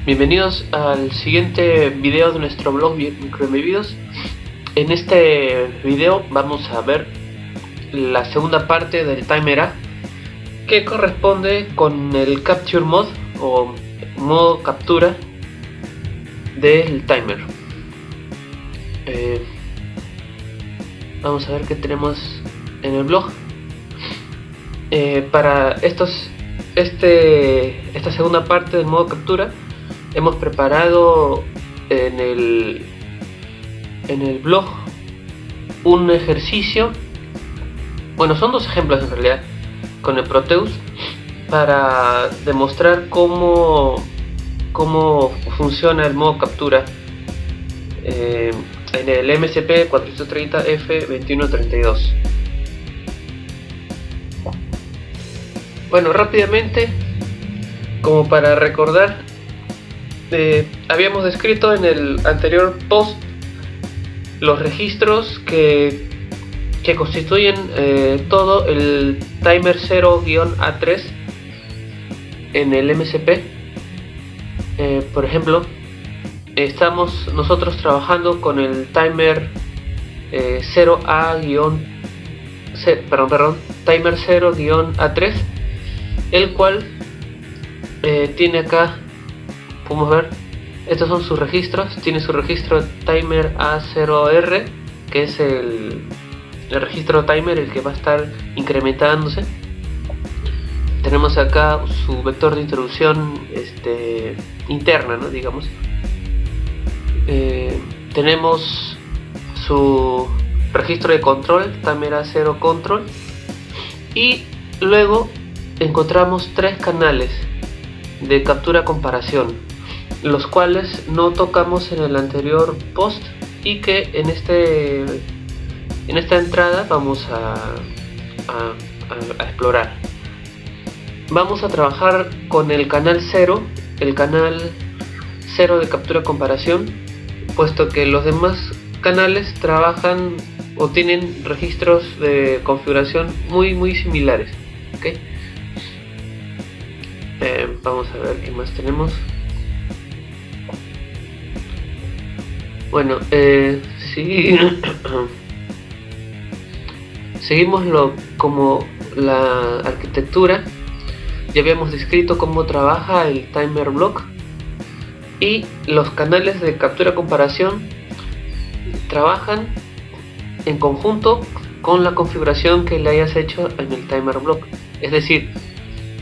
Bienvenidos al siguiente video de nuestro blog Microembebidos. En este video vamos a ver la segunda parte del Timer A, que corresponde con el Capture Mode o modo captura del timer. Vamos a ver qué tenemos en el blog. Para esta segunda parte del modo captura hemos preparado en el blog un ejercicio. Bueno, son dos ejemplos en realidad con el Proteus para demostrar cómo funciona el modo captura en el MSP430F2132. Bueno, rápidamente, como para recordar, habíamos descrito en el anterior post los registros que constituyen todo el timer 0-A3 en el MSP. Por ejemplo, estamos nosotros trabajando con el timer timer 0-A3, el cual tiene acá, podemos ver, estos son sus registros. Tiene su registro timer A0R, que es el registro timer, el que va a estar incrementándose. Tenemos acá su vector de introducción interna, ¿no? Digamos. Tenemos su registro de control, timer A0 control, y luego encontramos tres canales de captura comparación, los cuales no tocamos en el anterior post y que en esta entrada vamos a explorar. Vamos a trabajar con el canal 0, el canal 0 de captura comparación, puesto que los demás canales trabajan o tienen registros de configuración muy similares. ¿Okay? Vamos a ver qué más tenemos. Bueno, seguimos como la arquitectura. Ya habíamos descrito cómo trabaja el timer block, y los canales de captura comparación trabajan en conjunto con la configuración que le hayas hecho en el timer block. Es decir,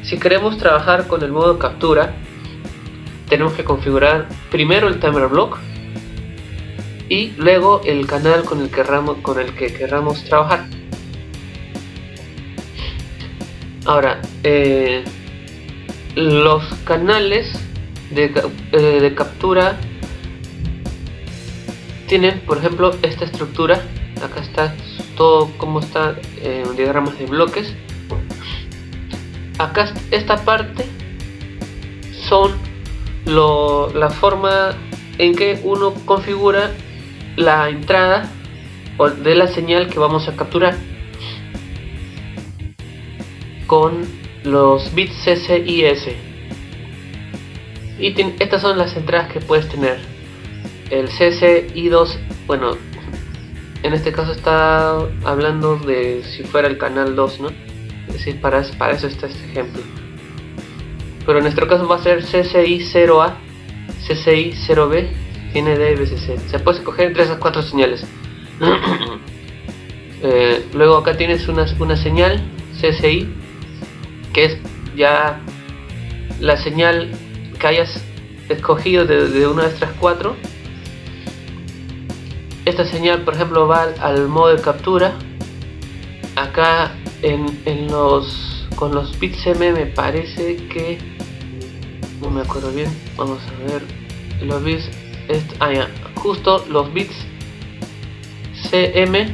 si queremos trabajar con el modo captura, tenemos que configurar primero el timer block y luego el canal con el que querramos trabajar. Ahora, los canales de captura tienen, por ejemplo, esta estructura. Acá está todo como está en diagramas de bloques. Acá esta parte son la forma en que uno configura la entrada de la señal que vamos a capturar con los bits CC y S. Y estas son las entradas que puedes tener. El CC y 2, bueno, en este caso está hablando de si fuera el canal 2, ¿no? Es decir, para eso está este ejemplo. Pero en nuestro caso va a ser CCI 0A, CCI 0B, ND y BCC. Se puede escoger entre esas cuatro señales. Luego acá tienes una señal CCI, que es ya la señal que hayas escogido de una de estas cuatro. Esta señal, por ejemplo, va al modo de captura. Acá con los bits M me parece que no me acuerdo bien. Vamos a ver los bits. Justo los bits CM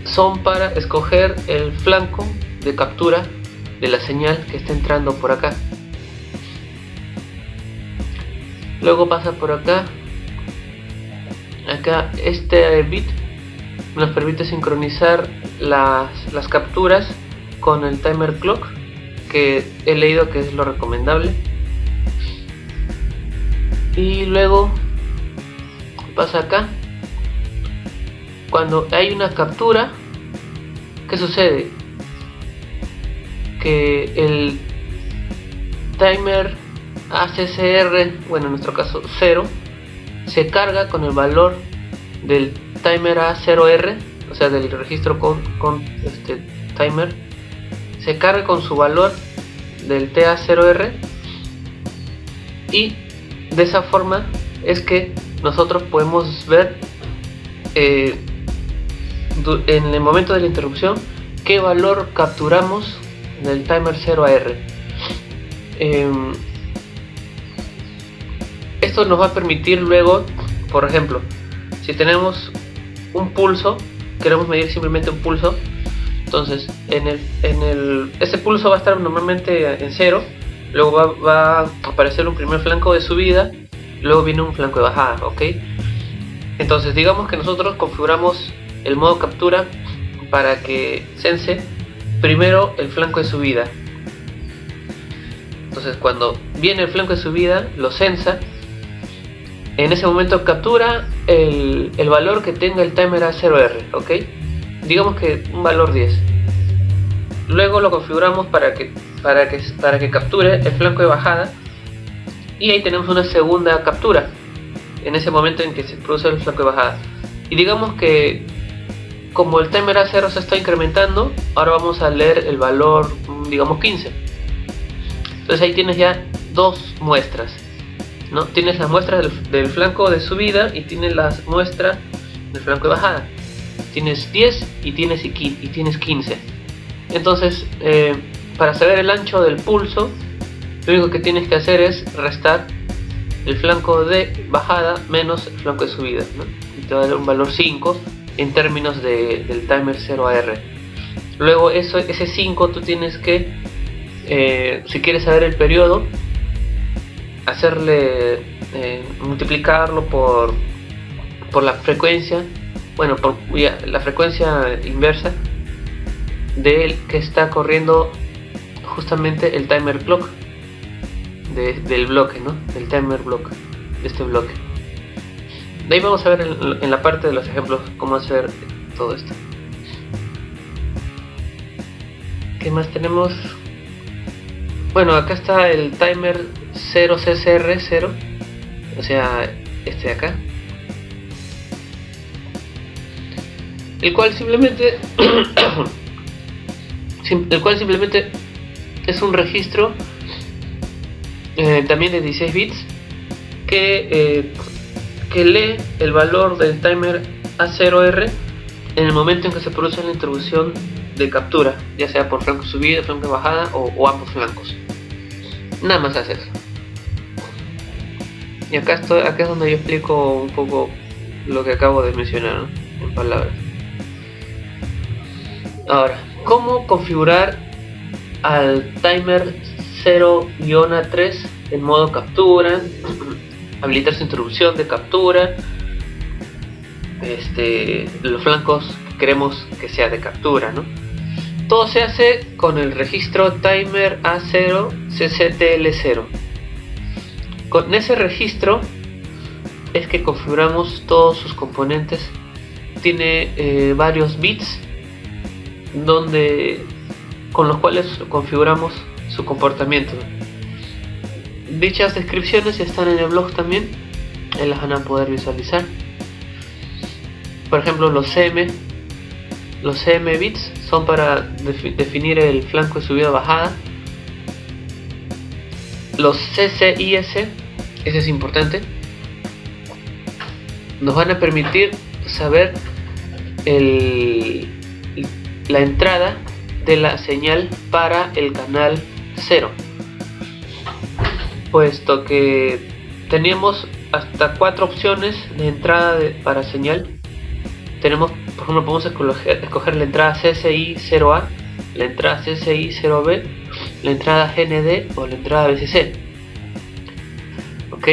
son para escoger el flanco de captura de la señal que está entrando por acá. Luego pasa por acá. Acá este bit nos permite sincronizar las capturas con el timer clock, que he leído que es lo recomendable. Y luego pasa acá. Cuando hay una captura, ¿qué sucede? Que el timer ACCR, bueno, en nuestro caso 0, se carga con el valor del timer A0R, o sea, del registro con este timer, se carga con su valor del TA0R, y de esa forma es que nosotros podemos ver en el momento de la interrupción qué valor capturamos del timer 0AR. Esto nos va a permitir luego, por ejemplo, si tenemos un pulso, queremos medir simplemente un pulso, entonces ese pulso va a estar normalmente en 0, luego va a aparecer un primer flanco de subida, luego viene un flanco de bajada, ¿ok? Entonces digamos que nosotros configuramos el modo captura para que sense primero el flanco de subida. Entonces cuando viene el flanco de subida, lo sensa. En ese momento captura el valor que tenga el timer A0R, ¿ok? Digamos que un valor 10. Luego lo configuramos para que capture el flanco de bajada, y ahí tenemos una segunda captura en ese momento en que se produce el flanco de bajada. Y digamos que como el timer A0 se está incrementando, ahora vamos a leer el valor, digamos 15. Entonces ahí tienes ya dos muestras, ¿no? Tienes las muestras del flanco de subida y tienes las muestras del flanco de bajada. Tienes 10 y tienes 15. Entonces, para saber el ancho del pulso, lo único que tienes que hacer es restar el flanco de bajada menos el flanco de subida, ¿no? Y te va a dar un valor 5 en términos del timer 0AR. Luego ese 5 tú tienes que, si quieres saber el periodo, hacerle multiplicarlo por la frecuencia, bueno, por la frecuencia inversa del que está corriendo justamente el timer clock del bloque, ¿no? Del timer block, de este bloque. De ahí vamos a ver en la parte de los ejemplos cómo hacer todo esto. ¿Qué más tenemos? Bueno, acá está el timer 0CCR0, o sea, este de acá, el cual simplemente es un registro también de 16 bits que lee el valor del timer A0R en el momento en que se produce la introducción de captura, ya sea por flanco subida, flanco bajada o ambos flancos. Nada más hace eso. Y acá es donde yo explico un poco lo que acabo de mencionar, ¿no? En palabras. Ahora, ¿cómo configurar al timer 0-A3 en modo captura? Habilitar su interrupción de captura, los flancos que queremos que sea de captura, ¿no? Todo se hace con el registro timer A0 CCTL0. Con ese registro es que configuramos todos sus componentes. Tiene varios bits con los cuales configuramos su comportamiento. Dichas descripciones están en el blog también, ahí las van a poder visualizar. Por ejemplo, los CM bits son para definir el flanco de subida o bajada. Los CCIS, ese es importante, nos van a permitir saber la entrada de la señal para el canal 0, puesto que teníamos hasta 4 opciones de entrada para señal. Tenemos, por ejemplo, podemos escoger la entrada CCI0A, la entrada CCI0B, la entrada GND o la entrada BCC. ¿Ok?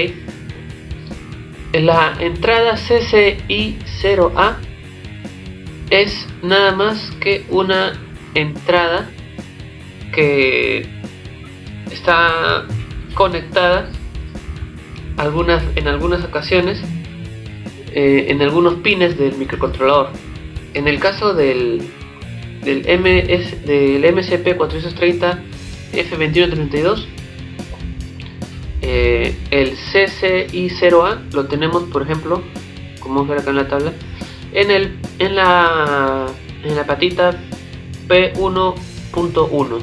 La entrada CCI0A es nada más que una entrada que está conectada en algunas ocasiones en algunos pines del microcontrolador. En el caso del MSP430 F2132, el CCI0A lo tenemos, por ejemplo, como vamos a ver acá en la tabla, en la patita P1.1,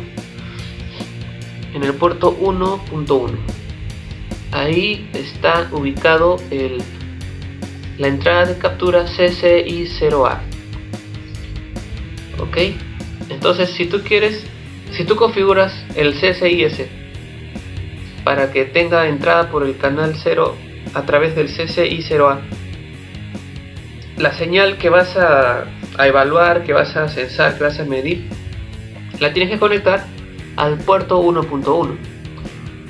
en el puerto 1.1. Ahí está ubicado la entrada de captura CCI0A. Ok, entonces si tú configuras el CCIS para que tenga entrada por el canal 0 a través del CCI0A, la señal que vas a evaluar, que vas a censar, que vas a medir, la tienes que conectar al puerto 1.1.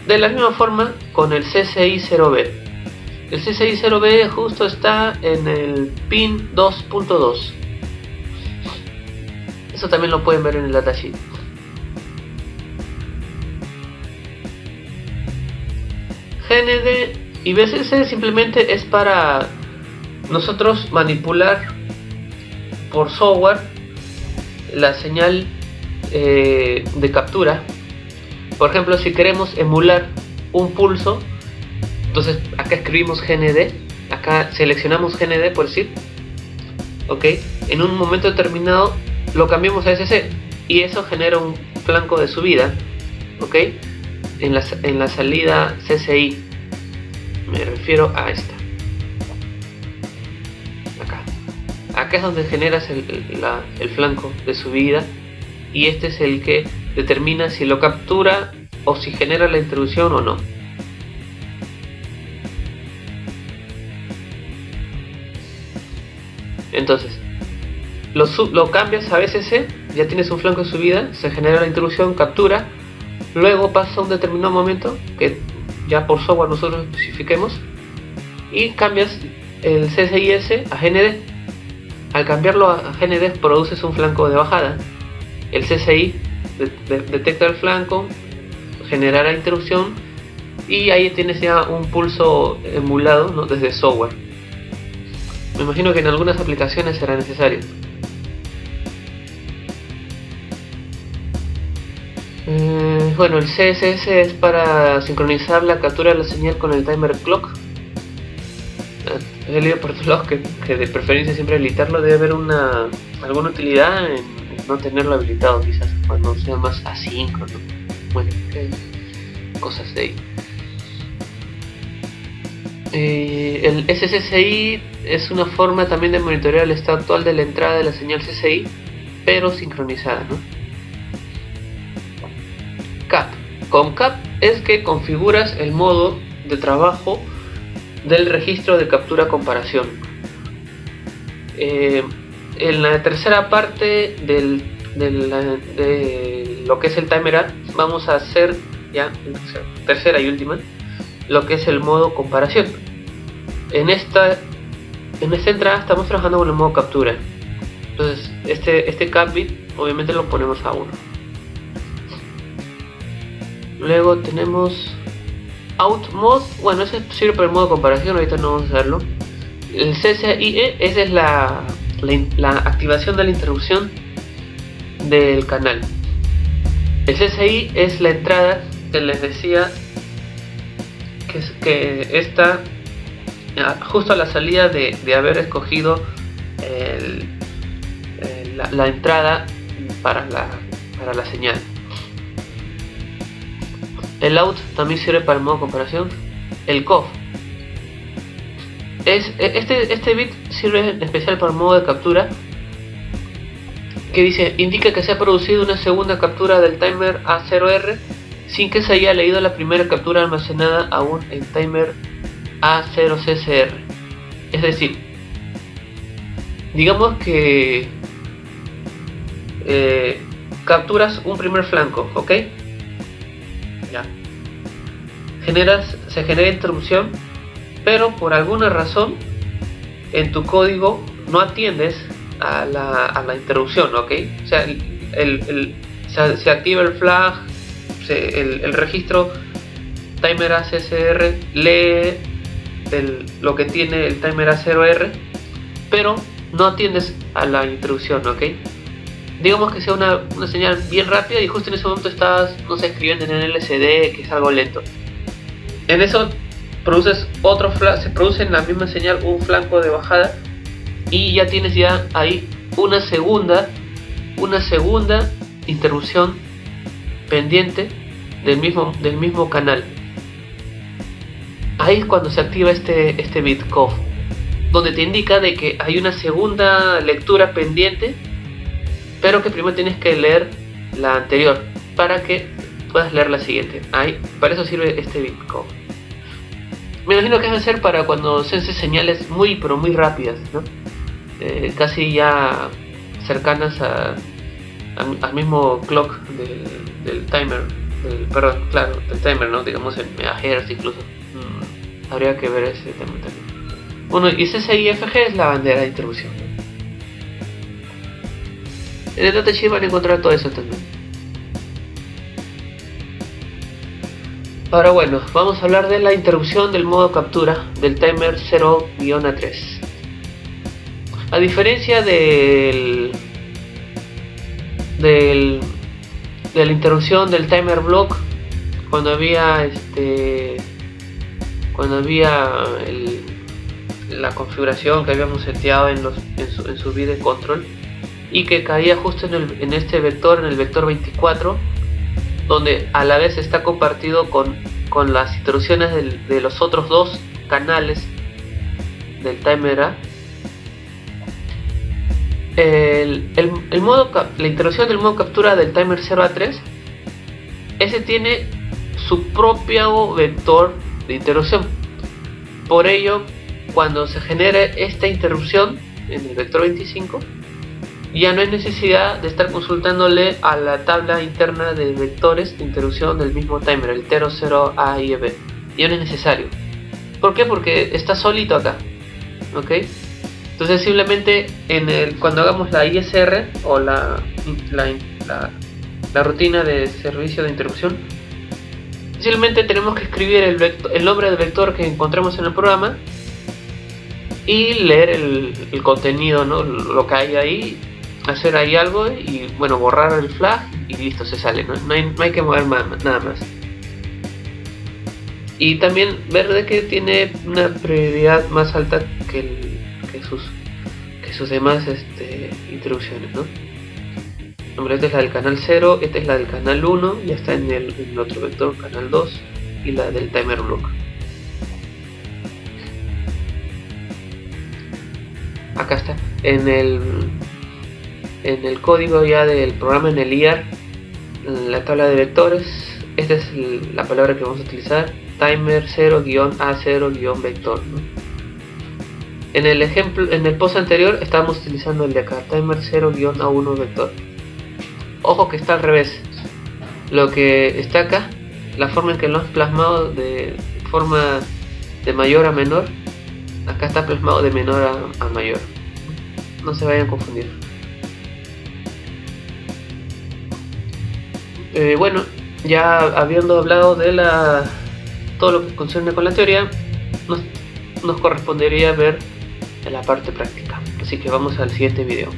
De la misma forma con el CCI0B. El CCI0B justo está en el pin 2.2. Eso también lo pueden ver en el datasheet. GND y BCC simplemente es para nosotros manipular por software la señal de captura. Por ejemplo, si queremos emular un pulso, entonces acá escribimos GND, acá seleccionamos GND por decir, ok, en un momento determinado lo cambiamos a SC y eso genera un flanco de subida, ok, en la salida CCI, me refiero a esta, acá es donde generas el flanco de subida, y este es el que determina si lo captura o si genera la introducción o no. Entonces lo cambias a BCC, ya tienes un flanco de subida, se genera la introducción, captura, luego pasa un determinado momento que ya por software nosotros especifiquemos y cambias el CCIS a GND. Al cambiarlo a GND produces un flanco de bajada. El CCI detecta el flanco, generará interrupción y ahí tienes ya un pulso emulado, ¿no?, desde software. Me imagino que en algunas aplicaciones será necesario. Bueno, el CSS es para sincronizar la captura de la señal con el timer clock. He leído por todos lados que de preferencia siempre habilitarlo. Debe haber alguna utilidad en no tenerlo habilitado, quizás cuando sea más asíncrono. Bueno, cosas de ahí. El SSCI es una forma también de monitorear el estado actual de la entrada de la señal CCI, pero sincronizada, ¿no? CAP. Con CAP es que configuras el modo de trabajo del registro de captura comparación. En la tercera parte de lo que es el timer add, vamos a hacer ya tercera y última lo que es el modo comparación. En esta entrada estamos trabajando con el modo captura. Entonces este cap bit obviamente lo ponemos a 1. Luego tenemos out mode. Bueno, ese sirve para el modo comparación, ahorita no vamos a hacerlo. El CCIE, esa es la activación de la interrupción del canal. El CCI es la entrada que les decía que está justo a la salida de haber escogido la entrada para la señal. El out también sirve para el modo comparación. El COF este bit sirve en especial para el modo de captura, que dice indica que se ha producido una segunda captura del timer A0R sin que se haya leído la primera captura almacenada aún en timer A0CCR. Es decir, digamos que capturas un primer flanco, ¿ok? Ya. Se genera interrupción, pero por alguna razón en tu código no atiendes a la interrupción, ¿ok? O sea, se activa el flag, el registro timer ACCR lee lo que tiene el timer A0R, pero no atiendes a la interrupción, ¿ok? Digamos que sea una señal bien rápida y justo en ese momento estás, no sé, escribiendo en el LCD, que es algo lento. En eso produces se produce en la misma señal un flanco de bajada y ya tienes ahí una segunda interrupción pendiente del mismo canal. Ahí es cuando se activa este bit COF, donde te indica de que hay una segunda lectura pendiente, pero que primero tienes que leer la anterior para que puedas leer la siguiente. Ahí, para eso sirve este bit COF. Me imagino que debe ser para cuando se hacen señales pero muy rápidas, ¿no? Casi ya cercanas al mismo clock del timer, del timer, ¿no? Digamos en megahertz incluso. Habría que ver ese tema también. Bueno, y CCIFG es la bandera de interrupción, ¿no? En el datasheet van a encontrar todo eso también. Ahora bueno, vamos a hablar de la interrupción del modo captura del timer 0-A3. A diferencia de la interrupción del timer block, cuando había la configuración que habíamos seteado en su bit control y que caía justo en este vector, en el vector 24, donde a la vez está compartido con las interrupciones de los otros dos canales del timer A. La interrupción del modo captura del timer 0-A3, ese tiene su propio vector de interrupción. Por ello, cuando se genere esta interrupción en el vector 25, ya no hay necesidad de estar consultándole a la tabla interna de vectores de interrupción del mismo timer, el tero 0A y B. Ya no es necesario. ¿Por qué? Porque está solito acá, ¿ok? Entonces simplemente cuando hagamos la ISR o la rutina de servicio de interrupción, simplemente tenemos que escribir el nombre del vector que encontremos en el programa y leer el contenido, ¿no? Lo que hay ahí, hacer ahí algo y bueno, borrar el flag y listo, se sale, no hay que mover nada más. Y también ver de que tiene una prioridad más alta que sus demás interrupciones, ¿no? Esta es la del canal 0, esta es la del canal 1, ya está en el otro vector, canal 2, y la del timer block. Acá está, en el código ya del programa, en el IAR, en la tabla de vectores, esta es la palabra que vamos a utilizar, timer 0-A0-vector, ¿no? En el ejemplo, en el post anterior estábamos utilizando el de acá, timer 0-A1 vector. Ojo que está al revés. Lo que está acá, la forma en que lo has plasmado de forma de mayor a menor, acá está plasmado de menor a mayor. No se vayan a confundir. Bueno, ya habiendo hablado de todo lo que concierne con la teoría, nos correspondería ver en la parte práctica. Así que vamos al siguiente video.